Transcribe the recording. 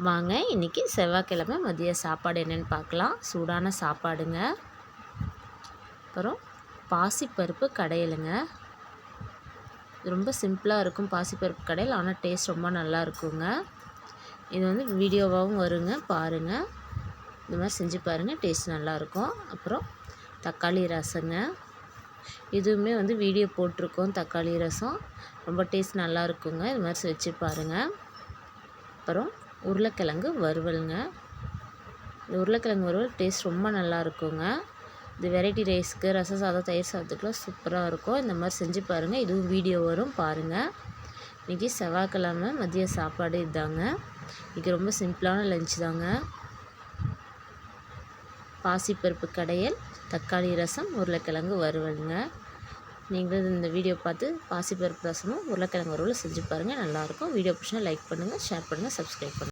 வாங்க இன்றைக்கி செவ்வாய்க்கிழமை மதிய சாப்பாடு என்னென்னு பார்க்கலாம். சூடான சாப்பாடுங்க. அப்புறம் பாசிப்பருப்பு கடையலுங்க. ரொம்ப சிம்பிளாக இருக்கும் பாசிப்பருப்பு கடையல், ஆனால் டேஸ்ட் ரொம்ப நல்லா இருக்குங்க. இது வந்து வீடியோவாகவும் வருங்க, பாருங்கள். இந்த மாதிரி செஞ்சு பாருங்கள், டேஸ்ட் நல்லாயிருக்கும். அப்புறம் தக்காளி ரசங்க. இதுவுமே வந்து வீடியோ போட்டிருக்கோம். தக்காளி ரசம் ரொம்ப டேஸ்ட் நல்லா இருக்குங்க. இது மாதிரி வச்சு பாருங்கள். அப்புறம் உருளைக்கிழங்கு வறுவலுங்க. இந்த உருளைக்கிழங்கு வறுவல் டேஸ்ட் ரொம்ப நல்லா இருக்குங்க. இது வெரைட்டி ரைஸ்க்கு, ரச சாதம், தயிர் சாதத்துக்குலாம் சூப்பராக இருக்கும். இந்த மாதிரி செஞ்சு பாருங்கள். இதுவும் வீடியோ வரும், பாருங்கள். இன்றைக்கி செவ்வாய்க்கிழமை மதிய சாப்பாடு இதுதாங்க. இன்றைக்கி ரொம்ப சிம்பிளான லஞ்ச் தாங்க. பாசிப்பருப்பு கடையல், தக்காளி ரசம், உருளைக்கிழங்கு வறுவலுங்க. நீங்களும் இந்த வீடியோ பார்த்து பாசிப்பருப்பு ரசமும் உருளைக்கிழங்கு வறுவலும் செஞ்சு பாருங்கள், நல்லாயிருக்கும். வீடியோ பிடிச்சா லைக் பண்ணுங்கள், ஷேர் பண்ணுங்கள், சப்ஸ்கிரைப் பண்ணுங்கள்.